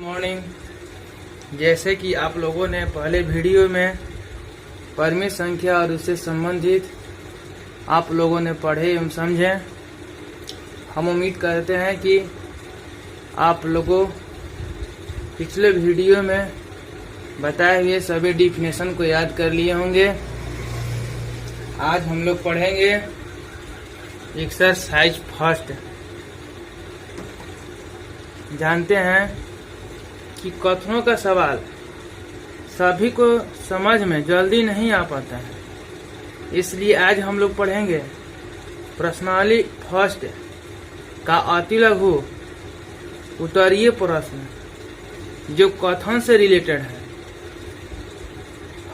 Morning. जैसे कि आप लोगों ने पहले वीडियो में परिमित संख्या और उससे संबंधित आप लोगों ने पढ़े एवं समझे, हम उम्मीद करते हैं कि आप लोगों पिछले वीडियो में बताए हुए सभी डिफिनेशन को याद कर लिए होंगे। आज हम लोग पढ़ेंगे एक्सरसाइज फर्स्ट। जानते हैं कि कथनों का सवाल सभी को समझ में जल्दी नहीं आ पाता है, इसलिए आज हम लोग पढ़ेंगे प्रश्नावली फर्स्ट का अति लघु उत्तरीय प्रश्न जो कथन से रिलेटेड है।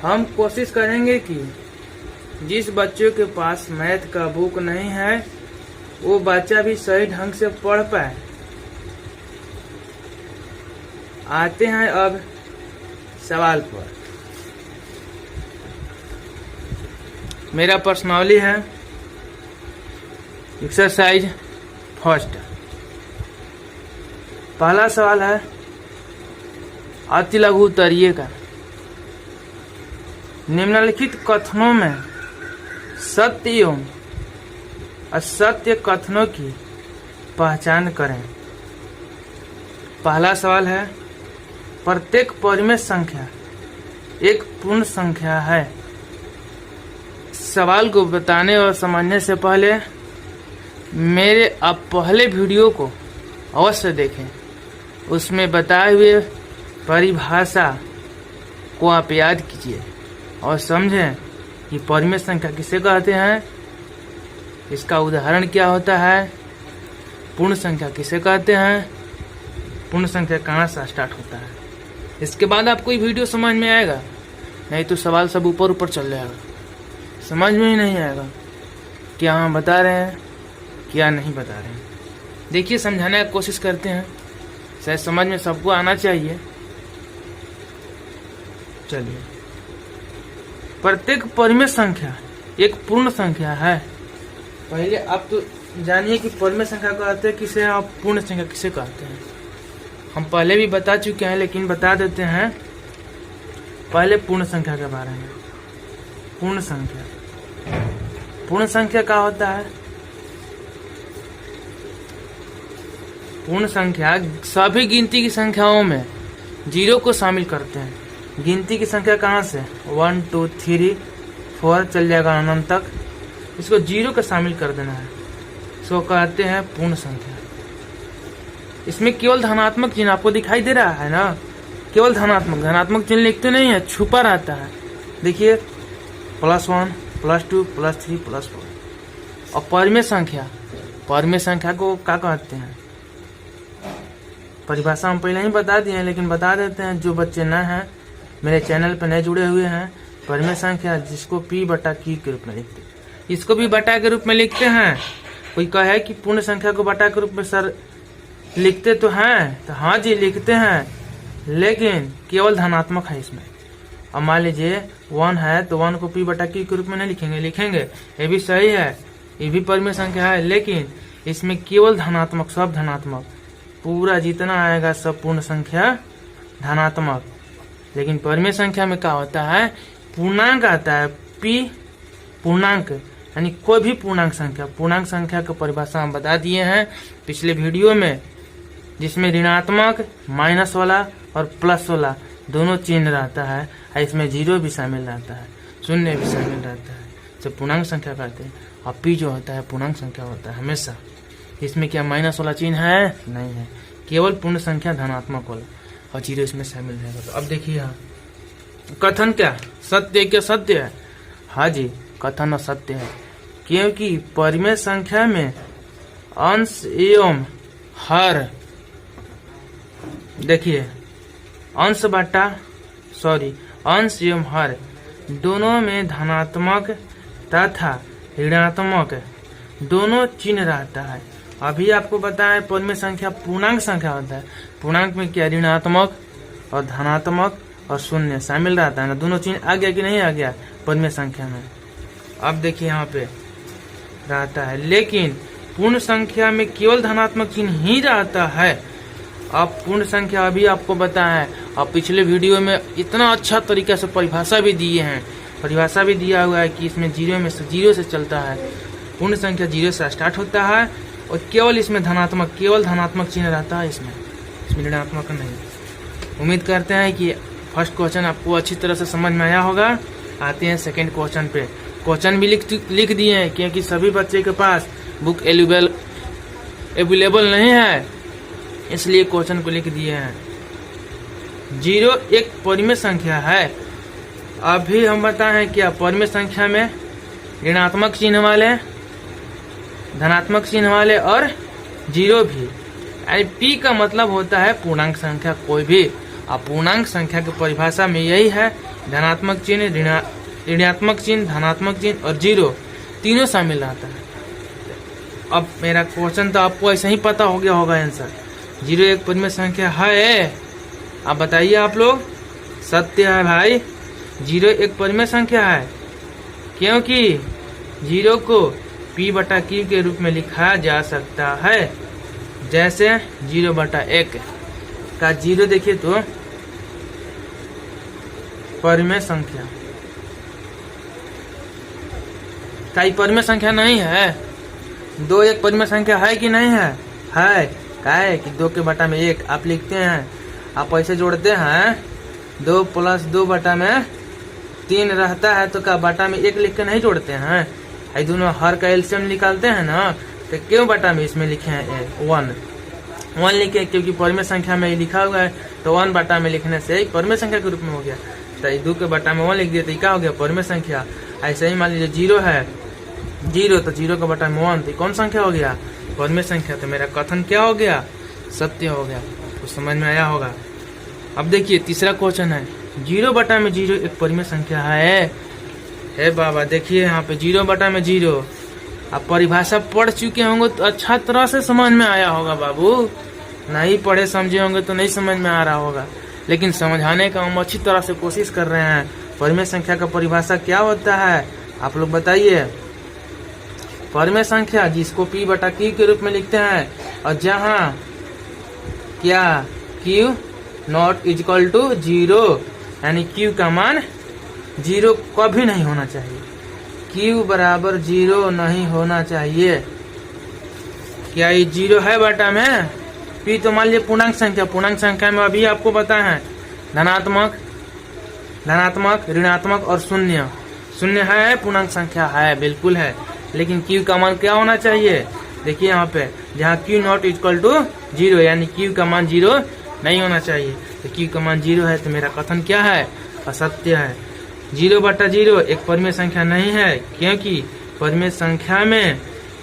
हम कोशिश करेंगे कि जिस बच्चों के पास मैथ का बुक नहीं है वो बच्चा भी सही ढंग से पढ़ पाए। आते हैं अब सवाल पर। मेरा प्रश्नावली है एक्सरसाइज फर्स्ट। पहला सवाल है अति लघु उत्तरीय का। निम्नलिखित कथनों में सत्य एवं असत्य कथनों की पहचान करें। पहला सवाल है प्रत्येक परिमेय संख्या एक पूर्ण संख्या है। सवाल को बताने और समझने से पहले मेरे आप पहले वीडियो को अवश्य देखें, उसमें बताए हुए परिभाषा को आप याद कीजिए और समझें कि परिमेय संख्या किसे कहते हैं, इसका उदाहरण क्या होता है, पूर्ण संख्या किसे कहते हैं, पूर्ण संख्या कहाँ से स्टार्ट होता है। इसके बाद आपको ये वीडियो समझ में आएगा, नहीं तो सवाल सब ऊपर ऊपर चल जाएगा, समझ में ही नहीं आएगा क्या हम बता रहे हैं क्या नहीं बता रहे हैं। देखिए समझाने की कोशिश करते हैं, शायद समझ में सबको आना चाहिए। चलिए, प्रत्येक परिमेय संख्या एक पूर्ण संख्या है। पहले आप तो जानिए कि परिमेय संख्या कहते हैं किसे और पूर्ण संख्या किसे कहते हैं। हम पहले भी बता चुके हैं लेकिन बता देते हैं पहले पूर्ण संख्या के बारे में। पूर्ण संख्या क्या होता है? पूर्ण संख्या सभी गिनती की संख्याओं में जीरो को शामिल करते हैं। गिनती की संख्या कहाँ से 1 2 3 4 चल जाएगा अनंत तक, इसको जीरो का शामिल कर देना है, इसको कहते हैं पूर्ण संख्या। इसमें केवल धनात्मक चिन्ह आपको दिखाई दे रहा है ना, केवल धनात्मक चिन्ह लिखते नहीं है, छुपा रहता है। देखिए +1 +2 +3 +4। और परिमेय संख्या को क्या कहते हैं? परिभाषा हम पहले ही बता दिए हैं लेकिन बता देते हैं, जो बच्चे न हैं मेरे चैनल पर नए जुड़े हुए हैं। परिमेय संख्या जिसको P/Q के रूप में लिखते हैं, इसको भी बटा के रूप में लिखते हैं। कोई कहे कि पूर्ण संख्या को बटा के रूप में सर लिखते तो हैं, तो हाँ जी लिखते हैं, लेकिन केवल धनात्मक है इसमें। अब मान लीजिए 1 है तो 1 को P/Q के रूप में नहीं लिखेंगे, ये भी सही है, ये भी परिमेय संख्या है, लेकिन इसमें केवल धनात्मक, सब धनात्मक, पूरा जितना आएगा सब पूर्ण संख्या धनात्मक। लेकिन परिमेय संख्या में क्या होता है, पूर्णांक आता है, P पूर्णांक, यानी कोई भी पूर्णांक संख्या की परिभाषा हम बता दिए हैं पिछले वीडियो में, जिसमें ऋणात्मक, माइनस वाला और प्लस वाला दोनों चिन्ह रहता है, और इसमें जीरो भी शामिल रहता है, शून्य भी शामिल रहता है, जब पूर्णांक संख्या कहते हैं। और P जो होता है पूर्णांक संख्या होता है हमेशा। इसमें क्या माइनस वाला चिन्ह है? नहीं है, केवल पूर्ण संख्या धनात्मक वाला, और जीरो इसमें शामिल रहेगा। तो अब देखिए यहाँ कथन क्या सत्य है? हाँ जी, कथन असत्य है, क्योंकि परिमेय संख्या में अंश एवं हर, देखिए अंश एवं हर दोनों में धनात्मक तथा ऋणात्मक दोनों चिन्ह रहता है। अभी आपको बताएं परिमेय संख्या पूर्णांक संख्या होता है, पूर्णांक में क्या ऋणात्मक और धनात्मक और शून्य शामिल रहता है ना, दोनों चिन्ह आ गया कि नहीं आ गया परिमेय संख्या में। अब देखिए यहाँ पे रहता है, लेकिन पूर्ण संख्या में केवल धनात्मक चिन्ह ही रहता है। अब पूर्ण संख्या अभी आपको पता है, और पिछले वीडियो में इतना अच्छा तरीके से परिभाषा भी दिए हैं, परिभाषा भी दिया हुआ है कि इसमें जीरो से चलता है। पूर्ण संख्या जीरो से स्टार्ट होता है और केवल इसमें केवल धनात्मक चिन्ह रहता है, इसमें ऋणात्मक नहीं। उम्मीद करते हैं कि फर्स्ट क्वेश्चन आपको अच्छी तरह से समझ में आया होगा। आते हैं सेकंड क्वेश्चन पे। क्वेश्चन भी लिख दिए हैं, क्योंकि सभी बच्चे के पास बुक अवेलेबल नहीं है, इसलिए क्वेश्चन को लिख दिए हैं। 0 एक परिमेय संख्या है। अभी हम बताएं क्या परिमेय संख्या में ऋणात्मक चिन्ह वाले, धनात्मक चिन्ह वाले और 0 भी। पी का मतलब होता है पूर्णांक संख्या कोई भी। अब पूर्णांक संख्या की परिभाषा में यही है, धनात्मक चिन्ह, ऋणात्मक चिन्ह, धनात्मक चिन्ह और 0 तीनों शामिल रहता है। अब मेरा क्वेश्चन तो आपको ऐसे ही पता हो गया होगा आंसर। 0 एक परिमेय संख्या है। अब बताइए आप लोग, सत्य है भाई, 0 एक परिमेय संख्या है, क्योंकि 0 को P/Q के रूप में लिखा जा सकता है। जैसे 0/1 का 0 देखिए तो परिमेय संख्या का परिमेय संख्या नहीं है। 2 एक परिमेय संख्या है कि नहीं है? है। क्या है कि 2 के बटा में 1 आप लिखते हैं, आप ऐसे जोड़ते हैं 2 + 2 बटा में 3 रहता है, तो क्या बटा में 1 लिख के नहीं जोड़ते हैं? ये दोनों हर का एलसीएम निकालते हैं ना, तो क्यों बटा में इसमें लिखे हैं 1 लिखे? क्योंकि परिमेय संख्या में लिखा हुआ है, तो 1 बटा में लिखने से परिमेय संख्या के रूप में हो गया। तो 2 के बटा में 1 लिख दिया, तो क्या हो गया? परिमेय संख्या। ऐसे ही मान लीजिए 0 है, 0 तो 0 के बटा में 1, तो कौन संख्या हो गया? परिमेय संख्या। तो मेरा कथन क्या हो गया? सत्य हो गया। तो समझ में आया होगा। अब देखिए तीसरा क्वेश्चन है, 0/0 एक परिमेय संख्या है बाबा। देखिए यहाँ पे 0/0 आप परिभाषा पढ़ चुके होंगे तो अच्छा तरह से समझ में आया होगा बाबू। नहीं पढ़े समझे होंगे तो नहीं समझ में आ रहा होगा, लेकिन समझाने का हम अच्छी तरह से कोशिश कर रहे हैं। परिमेय संख्या का परिभाषा क्या होता है आप लोग बताइए? परिमेय संख्या जिसको P/Q के रूप में लिखते हैं, और जहाँ क्या Q ≠ 0, यानी Q का मान 0 कभी नहीं होना चाहिए। Q = 0 नहीं होना चाहिए। क्या ये 0 है बटा में? P तो मान लीजिए पूर्णांक संख्या में अभी आपको पता है धनात्मक, ऋणात्मक और शून्य है। पूर्णांक संख्या है, बिल्कुल है, लेकिन Q का मान क्या होना चाहिए? देखिए यहाँ पे जहाँ Q ≠ 0, यानी Q का मान 0 नहीं होना चाहिए। तो Q का मान 0 है, तो मेरा कथन क्या है? असत्य है। 0/0 एक परिमेय संख्या नहीं है, क्योंकि परिमेय संख्या में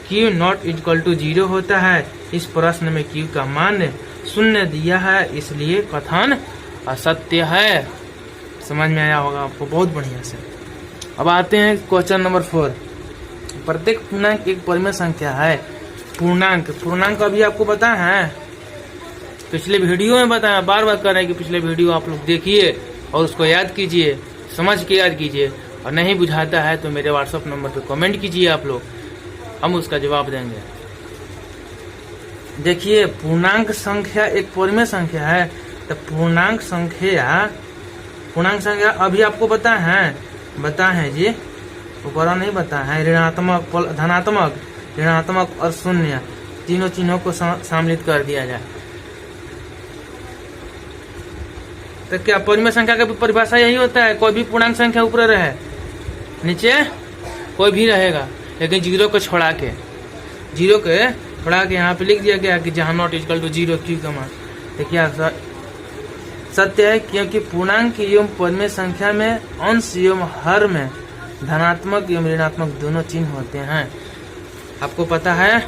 Q ≠ 0 होता है। इस प्रश्न में Q का मान 0 दिया है, इसलिए कथन असत्य है। समझ में आया होगा आपको बहुत बढ़िया से। अब आते हैं क्वेश्चन नंबर 4। प्रत्येक पूर्णांक एक परिमेय संख्या है। पूर्णांक अभी आपको पता है, पिछले वीडियो में बताया, बार बार कर रहे हैं कि पिछले वीडियो आप लोग देखिए और उसको याद कीजिए, समझ के याद कीजिए, और नहीं बुझाता है तो मेरे व्हाट्सएप नंबर पे कमेंट कीजिए आप लोग, हम उसका जवाब देंगे। देखिए पूर्णांक संख्या एक परिमेय संख्या है, तो पूर्णांक संख्या अभी आपको बता है जी, ऊपर नहीं बता है। धनात्मक, ऋणात्मक और शून्य तीनों चिन्हों को सम्मिलित कर दिया जाए, तो क्या परिमेय संख्या का परिभाषा यही होता है? कोई भी पूर्णांक संख्या ऊपर रहे, नीचे कोई भी रहेगा, लेकिन 0 को छोड़ा के यहाँ पे लिख दिया गया कि जहाँ ≠ 0 Q का मान। तो क्या सत्य है? क्योंकि पूर्णांक एवं परिमेय संख्या में अंश एवं हर में धनात्मक एवं ऋणात्मक दोनों चिन्ह होते हैं। आपको पता है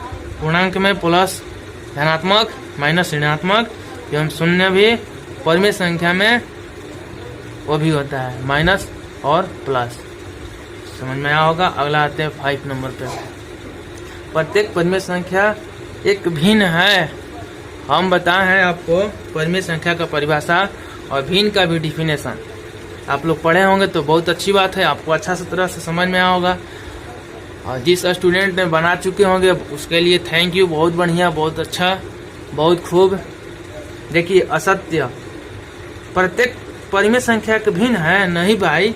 पूर्णांक में प्लस धनात्मक माइनस ऋणात्मक एवं शून्य भी, परिमेय संख्या में वो भी होता है माइनस और प्लस। समझ में आया होगा। अगला आते हैं 5 नंबर पे। प्रत्येक परिमेय संख्या एक भिन्न है। हम बताए हैं आपको परिमेय संख्या का परिभाषा और भिन्न का भी डिफिनेशन। आप लोग पढ़े होंगे तो बहुत अच्छी बात है, आपको अच्छा से तरह से समझ में आया होगा। और जिस स्टूडेंट ने बना चुके होंगे उसके लिए थैंक यू, बहुत बढ़िया, बहुत अच्छा, बहुत खूब। देखिए असत्य, प्रत्येक परिमेय संख्या के भिन्न है, नहीं भाई,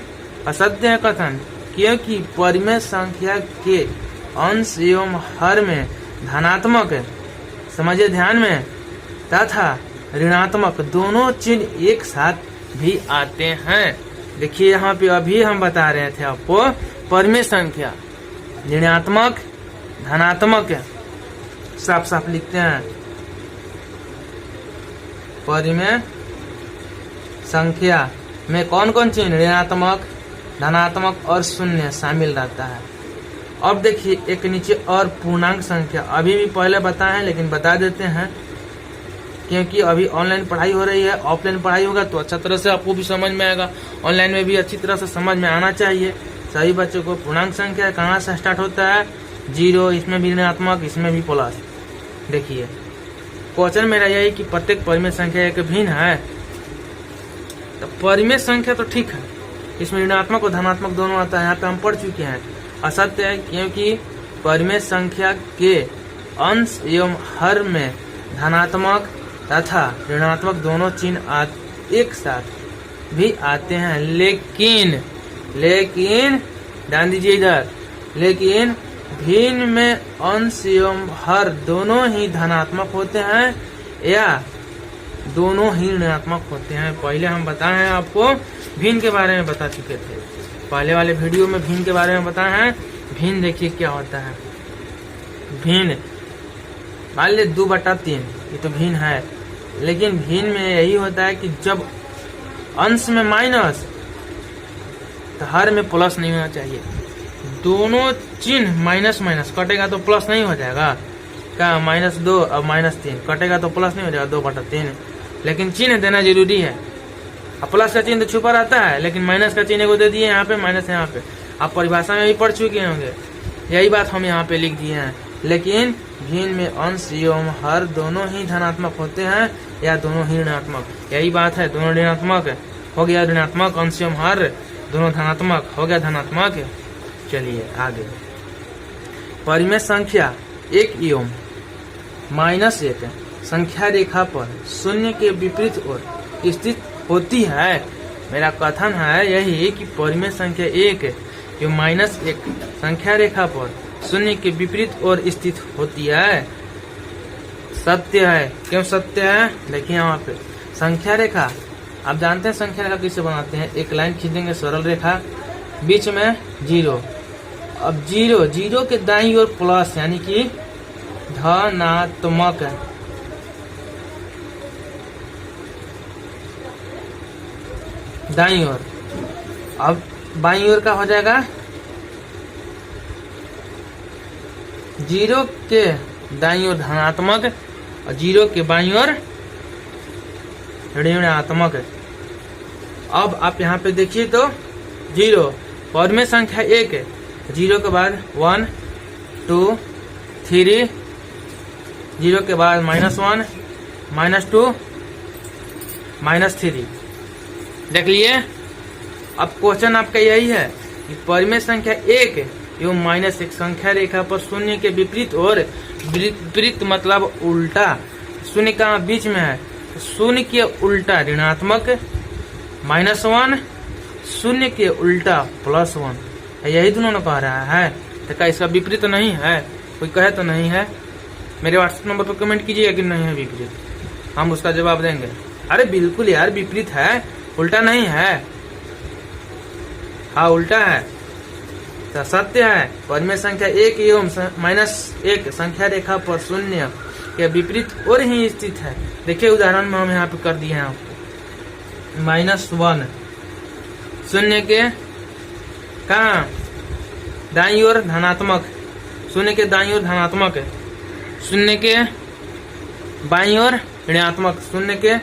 असत्य है कथन, क्योंकि परिमेय संख्या के अंश एवं हर में धनात्मक, समझिए ध्यान में, तथा ऋणात्मक दोनों चिन्ह एक साथ भी आते हैं। देखिए यहाँ पे अभी हम बता रहे थे आपको परिमेय संख्या ऋणात्मक धनात्मक साफ साफ लिखते हैं। परिमेय संख्या में कौन कौन चिन्ह ऋणात्मक धनात्मक और शून्य शामिल रहता है। अब देखिए एक नीचे और पूर्णांक संख्या, अभी भी पहले बताए हैं लेकिन बता देते हैं, क्योंकि अभी ऑनलाइन पढ़ाई हो रही है, ऑफलाइन पढ़ाई होगा तो अच्छा तरह से आपको भी समझ में आएगा, ऑनलाइन में भी अच्छी तरह से समझ में आना चाहिए सभी बच्चों को। पूर्णांक संख्या कहाँ से स्टार्ट होता है, 0, इसमें भी ऋणात्मक इसमें भी प्लस। देखिए क्वेश्चन मेरा यही कि प्रत्येक परिमेय संख्या एक भिन्न है, तो परिमेय संख्या तो ठीक है, इसमें ऋणात्मक और धनात्मक दोनों आता है, यहाँ पे हम पढ़ चुके हैं। असत्य है क्योंकि परिमेय संख्या के अंश एवं हर में धनात्मक तथा ऋणात्मक दोनों चिन्ह एक साथ भी आते हैं, लेकिन ध्यान दीजिए इधर, लेकिन भिन्न में अंश एवं हर दोनों ही धनात्मक होते हैं या दोनों ही ऋणात्मक होते हैं। पहले हम बताए हैं आपको, भिन्न के बारे में बता चुके थे, पहले वाले वीडियो में भिन्न के बारे में बताए हैं। भिन्न देखिए क्या होता है, भिन्न मान ली 2/3, ये तो भिन्न है, लेकिन भिन्न में यही होता है कि जब अंश में माइनस तो हर में प्लस नहीं होना चाहिए। दोनों चिन्ह माइनस माइनस कटेगा तो प्लस नहीं हो जाएगा क्या, -2 और -3 कटेगा तो प्लस नहीं हो जाएगा 2/3, लेकिन चिन्ह देना जरूरी है। अब प्लस का चिन्ह तो छुपा रहता है, लेकिन माइनस का चिन्ह को दे दिए यहाँ पे, माइनस यहाँ पे। आप परिभाषा में भी पढ़ चुके होंगे, यही बात हम यहाँ पे लिख दिए हैं। लेकिन भिन्न में अंश एवं हर दोनों ही धनात्मक होते हैं या दोनों ही ऋणात्मक, यही बात है। दोनों ऋणात्मक हो गया ऋणात्मक, अंश एवं हर दोनों धनात्मक हो गया धनात्मक। चलिए आगे, परिमेय संख्या 1 एवं -1 संख्या रेखा पर शून्य के विपरीत ओर स्थित होती है। मेरा कथन है यही कि परिमेय संख्या 1 एवं -1 संख्या रेखा पर शून्य के विपरीत ओर स्थित होती है। सत्य है, क्यों सत्य है, देखिए यहाँ पे संख्या रेखा, आप जानते हैं संख्या रेखा किससे बनाते हैं, एक लाइन खींचेंगे सरल रेखा, बीच में 0, अब 0 के दाईं ओर प्लस यानी कि धनात्मक, दाईं ओर। अब बाईं ओर का हो जाएगा 0 के दाईं ओर धनात्मक और 0 के बाईं ओर ऋणात्मक। अब आप यहाँ पे देखिए तो 0 परिमेय संख्या 1 है, 0 के बाद 1 2 3, 0 के बाद -1 -2 -3। देख लिए, अब क्वेश्चन आपका यही है कि परिमेय संख्या 1 एवं -1 संख्या रेखा पर शून्य के विपरीत और विपरीत मतलब उल्टा, शून्य का बीच में है, शून्य के उल्टा ऋणात्मक -1, शून्य के उल्टा +1, यही दोनों कह रहा है। तो क्या इसका विपरीत तो नहीं है, कोई कहे तो नहीं है, मेरे व्हाट्सएप नंबर पर कमेंट कीजिएगा कि नहीं है विपरीत, हम उसका जवाब देंगे। अरे बिल्कुल यार विपरीत है, उल्टा नहीं है, हाँ उल्टा है, तो सत्य है। परिमेय संख्या 1 एवं -1 संख्या रेखा पर शून्य के विपरीत और ही स्थित है। देखिए उदाहरण में हम यहाँ पे कर दिए हैं आपको, -1 शून्य के कहाँ दाईं ओर धनात्मक, शून्य के दाईं ओर धनात्मक है, शून्य के बाईं ओर ऋणात्मक, शून्य के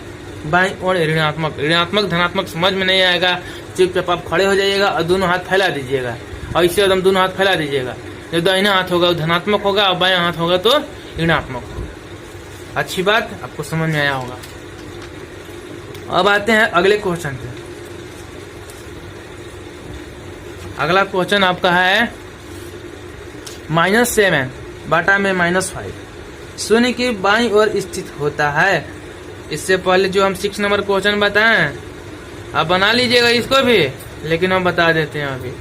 बाईं ओर ऋणात्मक धनात्मक समझ में नहीं आएगा, चुपचाप आप खड़े हो जाइएगा और दोनों हाथ फैला दीजिएगा, और इससे एकदम दोनों हाथ फैला दीजिएगा। जो दाहिना हाथ होगा वो धनात्मक होगा और बायां हाथ होगा तो ऋणात्मक होगा। अच्छी बात, आपको समझ में आया होगा। अब आते हैं अगले क्वेश्चन पे। अगला क्वेश्चन आपका है -7 बटा में -5 शून्य की बाईं ओर स्थित होता है। इससे पहले जो हम 6 नंबर क्वेश्चन बताएं, आप बना लीजिएगा इसको भी, लेकिन हम बता देते हैं अभी।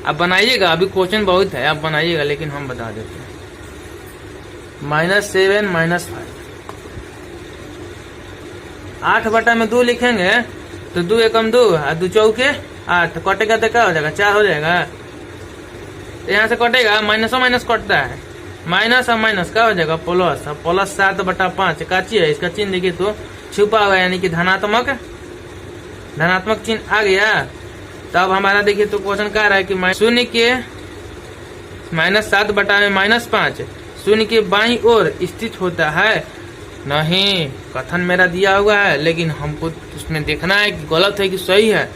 आप बनाइएगा, अभी क्वेश्चन बहुत है, आप बनाइएगा, लेकिन हम बता देते हैं। -7 -5 8/2 लिखेंगे तो 2 एकम 2 और 2 चौके 8, कटेगा तो क्या हो जाएगा, 4 हो जाएगा। यहाँ से कटेगा, माइनस और माइनस कटता है, माइनस और माइनस क्या हो जाएगा, प्लस। अब प्लस 7/5 काची है, इसका चिन्ह देखिए तो छुपा हुआ, यानी कि धनात्मक चिन्ह आ गया। तब हमारा देखिए तो क्वेश्चन कह रहा है कि शून्य के -7/5 शून्य के बाईं ओर स्थित होता है। नहीं, कथन मेरा दिया हुआ है, लेकिन हमको उसमें देखना है कि गलत है कि सही है।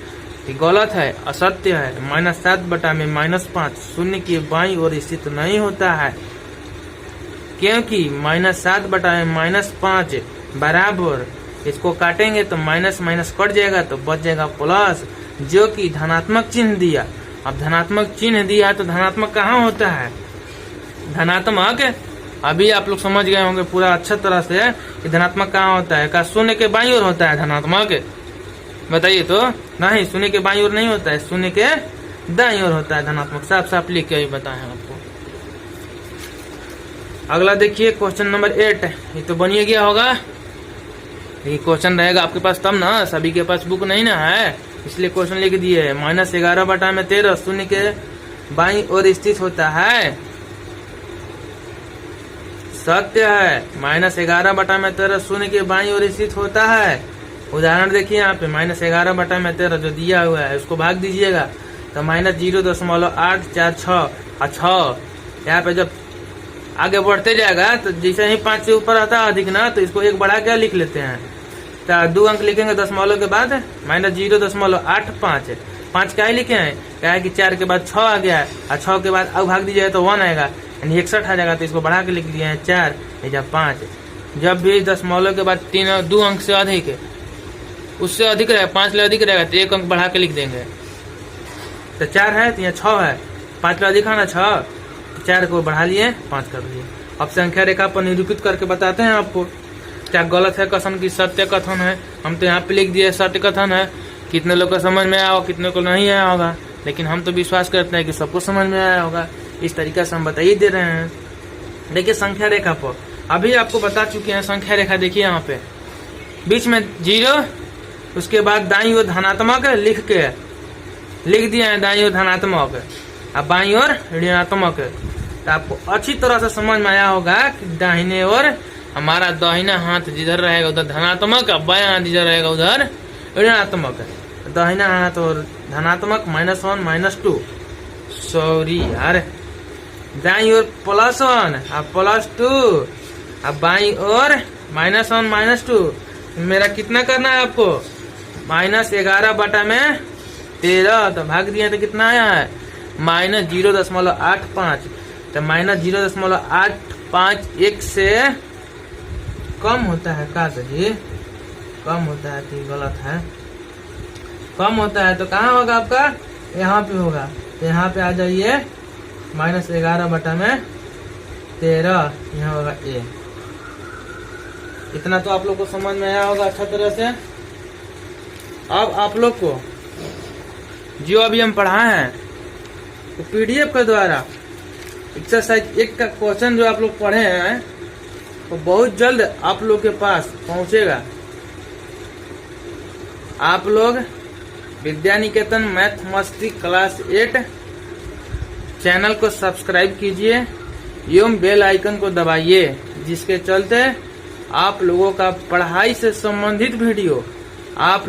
कि गलत है, असत्य है। -7/5 शून्य के बाईं ओर स्थित नहीं होता है, क्योंकि -7/5 बराबर, इसको काटेंगे तो माइनस माइनस कट जाएगा तो बच जाएगा प्लस, जो कि धनात्मक चिन्ह दिया। अब धनात्मक चिन्ह दिया तो धनात्मक कहाँ होता है, धनात्मक अभी आप लोग समझ गए होंगे पूरा अच्छा तरह से कि धनात्मक कहाँ होता है। क्या शून्य के बाईं ओर होता है धनात्मक, बताइए तो। नहीं, शून्य के बाईं ओर नहीं होता है, शून्य के दाईं ओर होता है धनात्मक। साफ साफ लिख के बताए हैं आपको। अगला देखिए क्वेश्चन नंबर 8, ये तो बनिए गया होगा। ये क्वेश्चन रहेगा आपके पास तब ना, सभी के पास बुक नहीं ना है, इसलिए क्वेश्चन लिख दिए है। -11/13 शून्य के बाईं ओर स्थित होता है, सत्य है। -11/13 शून्य के बाईं ओर स्थित होता है। उदाहरण देखिए यहाँ पे, -11/13 जो दिया हुआ है उसको भाग दीजिएगा तो -0.846 और 6। यहाँ पे जब आगे बढ़ते जाएगा तो जैसे ही 5 से ऊपर आता है अधिक ना, तो इसको 1 बढ़ा के लिख लेते हैं। तो 2 अंक लिखेंगे दशमलव के बाद, -0.85। 5 क्या ही लिखे हैं, क्या है कि 4 के बाद 6 आ गया है, और 6 के बाद अब भाग दीजिएगा तो 1 आएगा, यानी 61 आ जाएगा। तो इसको बढ़ा के लिख दिए हैं 4 या 5। जब भी दशमलव के बाद 2 अंक से अधिक, उससे अधिक रहेगा, 5 ले अधिक रहेगा तो 1 अंक बढ़ा के लिख देंगे। तो 4 है तो यहाँ 6 है, 5 ले अधिक है ना 6, 4 को बढ़ा लिए 5 कर दिए। अब संख्या रेखा पर निरूपित करके बताते हैं आपको क्या गलत है कथन की सत्य कथन है। हम तो यहाँ पे लिख दिए सत्य कथन है। कितने लोग को समझ में आया होगा, कितने को नहीं आया होगा, लेकिन हम तो विश्वास करते हैं कि सबको समझ में आया होगा। इस तरीके से हम बताइए दे रहे हैं। देखिए संख्या रेखा पर अभी आपको बता चुके हैं। संख्या रेखा देखिए यहाँ पे बीच में 0, उसके बाद दाईं ओर धनात्मक लिख दिया है, दाईं ओर धनात्मक, अब बाईं ओर ऋणात्मक। तो आपको अच्छी तरह से समझ में आया होगा कि दाहिने ओर हमारा दाहिना हाथ जिधर रहेगा उधर धनात्मक, और बायां हाथ जिधर रहेगा उधर ऋणात्मक। दाहिना हाथ और धनात्मक -1 -2, सॉरी यार, दाईं ओर +1 और +2, अब बाईं ओर -1 -2। मेरा कितना करना है आपको, -11/13, तो भाग दिया तो कितना आया है -0.85। तो -0.851 से कम होता है का जी, कम होता है कि गलत है, कम होता है तो कहाँ होगा आपका, यहाँ पे होगा। तो यहाँ पे आ जाइए -11/13, यहाँ होगा A। इतना तो आप लोग को समझ में आया होगा अच्छा तरह से। अब आप लोग को जो अभी हम पढ़ाए हैं तो PDF के द्वारा एक्सरसाइज 1 का क्वेश्चन जो आप लोग पढ़े हैं वो बहुत जल्द आप लोग के पास पहुंचेगा। आप लोग विद्या निकेतन मैथ मस्ती क्लास 8 चैनल को सब्सक्राइब कीजिए एवं बेल आइकन को दबाइए, जिसके चलते आप लोगों का पढ़ाई से संबंधित वीडियो आप